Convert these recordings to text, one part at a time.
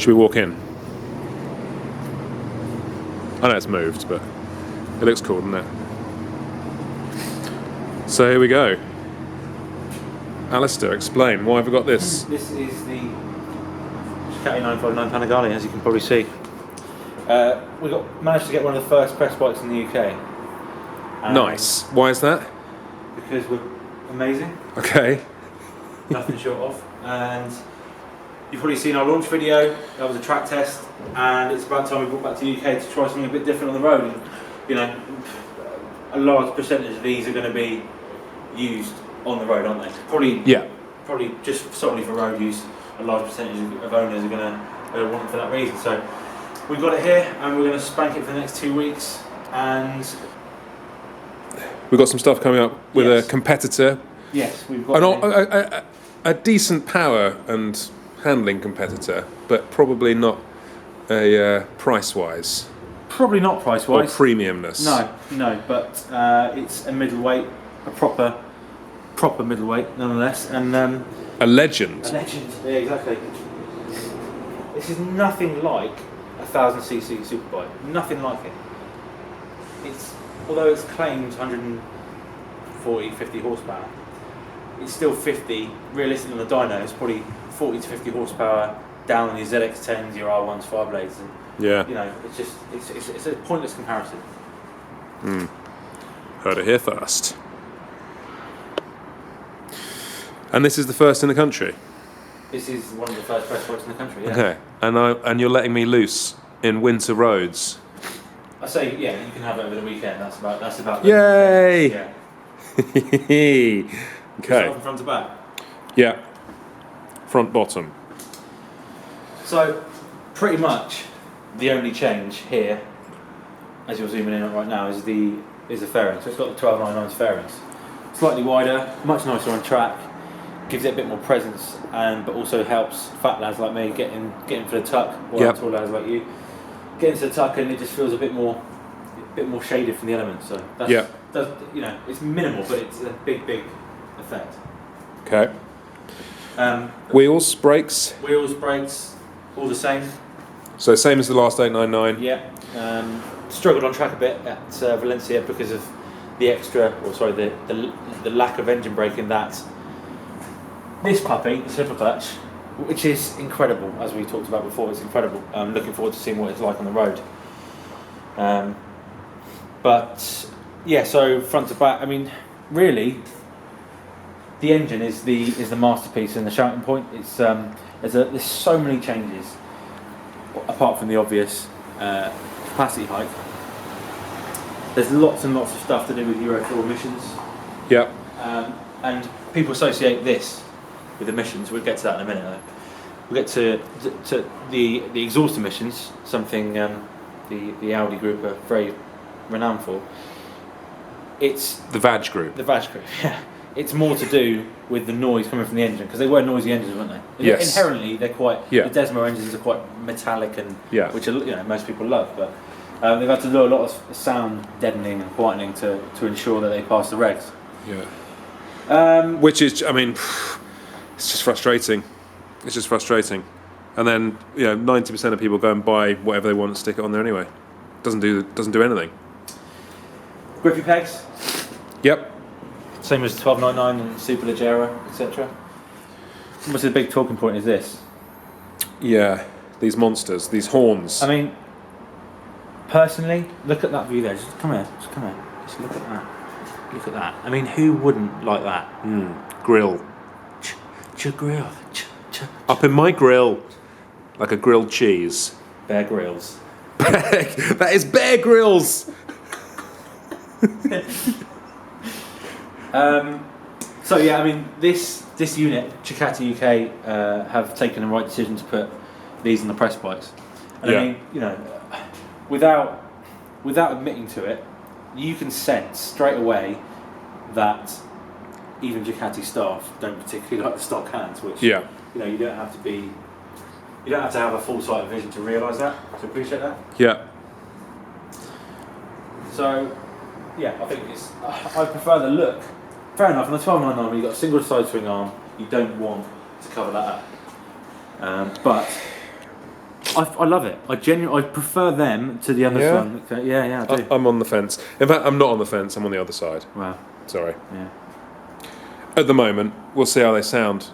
Should we walk in? I know it's moved, but it looks cool, doesn't it? So here we go. Alistair, explain, why have we got this? This is the Ducati 959 Panigale, as you can probably see. We managed to get one of the first press bikes in the UK. Nice. Why is that? Because we're amazing. Okay. Nothing short of. And you've probably seen our launch video. That was a track test, and it's about time we brought back to the UK to try something a bit different on the road. And, you know, a large percentage of these are going to be used on the road, aren't they? Probably just solely for road use. A large percentage of owners are going to want it for that reason. So we've got it here, and we're going to spank it for the next 2 weeks. And we've got some stuff coming up with a competitor. Yes, we've got a decent power and handling competitor, but probably not a price-wise. Probably not price-wise. Or premiumness. No, but it's a middleweight, a proper middleweight, nonetheless, and a legend. A legend, yeah, exactly. This is nothing like a 1000cc superbike. Nothing like it. Although it's claimed 140, 50 horsepower, it's still 50. Realistically, on the dyno, it's probably 40 to 50 horsepower down on your ZX10s, your R1s, 5 blades, and yeah, you know, it's a pointless comparison. Heard it here first. And this is the first in the country. This is one of the first press bikes in the country. Yeah. Okay, and you're letting me loose in winter roads. I say, yeah, you can have it over the weekend. That's about. Yay! Yeah. Okay. From front to back. Yeah. Front bottom. So, pretty much the only change here, as you're zooming in on right now, is the fairing. So it's got the 1299's fairings. Slightly wider, much nicer on track. Gives it a bit more presence, but also helps fat lads like me getting for the tuck, or tall lads like you get into the tuck, and it just feels a bit more shaded from the elements. So that's, you know, it's minimal, but it's a big effect. Okay. Wheels, brakes, all the same. So same as the last 899. Yeah. Struggled on track a bit at Valencia because of the the lack of engine brake in that. This puppy, the slipper clutch, which is incredible, as we talked about before, it's incredible. I'm looking forward to seeing what it's like on the road. But yeah, so front to back, I mean, really, the engine is the masterpiece and the shouting point. It's there's so many changes, apart from the obvious capacity hike. There's lots and lots of stuff to do with Euro 4 emissions. Yeah. And people associate this with emissions. We'll get to that in a minute though. We'll get to the exhaust emissions, something the Audi group are very renowned for. It's the VAG group. The VAG group, yeah. It's more to do with the noise coming from the engine, because they were noisy engines, weren't they? Yes. Inherently, they're quite. Yeah. The Desmo engines are quite metallic and which are, you know, most people love, but they've had to do a lot of sound deadening and quietening to ensure that they pass the regs. Yeah. Which is, I mean, it's just frustrating. It's just frustrating. And then, you know, 90% of people go and buy whatever they want and stick it on there anyway. Doesn't do anything. Grippy pegs. Yep. Same as 1299 and Superleggera, etc. What's the big talking point is this? Yeah, these monsters, these horns. I mean, personally, look at that view there. Just come here. Just look at that. Look at that. I mean, who wouldn't like that? Grill. Grill. Up in my grill, like a grilled cheese. Bear Grylls. That is Bear Grylls. So yeah, I mean, this unit, Ducati UK, have taken the right decision to put these on the press bikes. And I mean, you know, without admitting to it, you can sense straight away that even Ducati staff don't particularly like the stock hands, which you know, you don't have to have a full sight of vision to realise that, to appreciate that. Yeah. So yeah, I think I prefer the look. Fair enough, on the 1299 when you've got a single side swing arm, you don't want to cover that up. But I love it. I prefer them to the underslung. Yeah, I do. I'm on the fence. In fact, I'm not on the fence. I'm on the other side. Wow. Sorry. Yeah. At the moment, we'll see how they sound.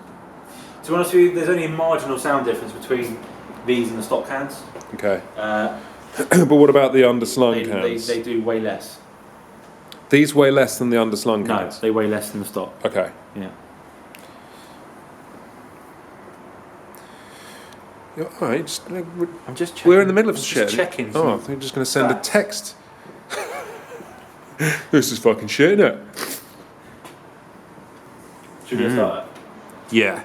To be honest with you, there's only a marginal sound difference between these and the stock cans. Okay. But what about the underslung cans? They do way less. These weigh less than the underslung No, cans? they weigh less than the stock. Okay. Yeah. All right. I'm just checking. We're in the middle of shit. Just checking. Oh, they're just going to send a text. This is fucking shit, isn't it? Should we start it? Yeah.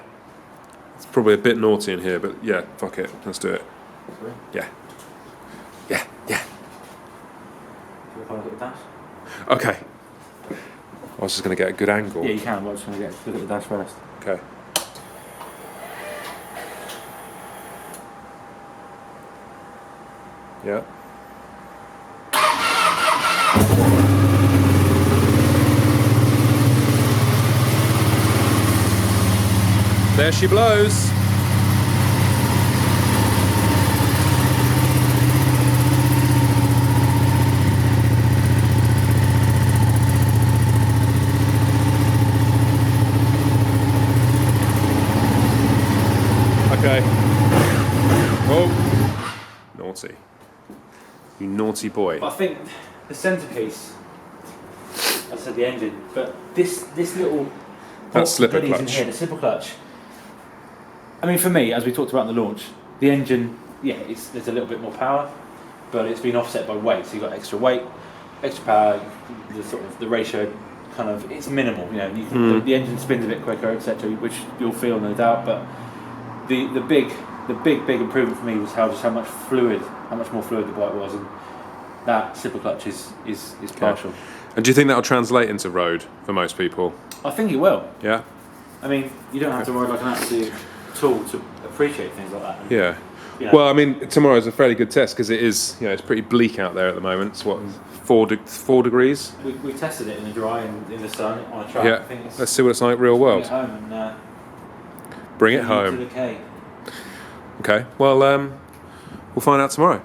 It's probably a bit naughty in here, but yeah, fuck it. Let's do it. Sorry? Yeah. Yeah. Yeah. Do you want to look at the dash? Okay. I was just going to get a good angle. Yeah, you can. I'm just going to look at the dash first. Okay. Yeah. There she blows. Okay. Oh, naughty. You naughty boy. But I think the centrepiece, I said the engine, but this little That slipper goodies in clutch. here, the slipper clutch. I mean, for me, as we talked about in the launch, the engine, there's a little bit more power, but it's been offset by weight. So you've got extra weight, extra power. The ratio kind of it's minimal. You know, the engine spins a bit quicker, etc., which you'll feel no doubt. But the big improvement for me was how much more fluid the bike was, and that slipper clutch is partial. And do you think that'll translate into road for most people? I think it will. Yeah. I mean, you don't have to ride like an absolute tool to appreciate things like that. And, Yeah. you know, Well, I mean, tomorrow's a fairly good test because it is, it's pretty bleak out there at the moment. It's what, 4 degrees? we tested it in the dry and in the sun on a track. Yeah. I think it's Let's see what it's like real bring world. it home and Bring it to home. the K. Okay. Well, we'll find out tomorrow.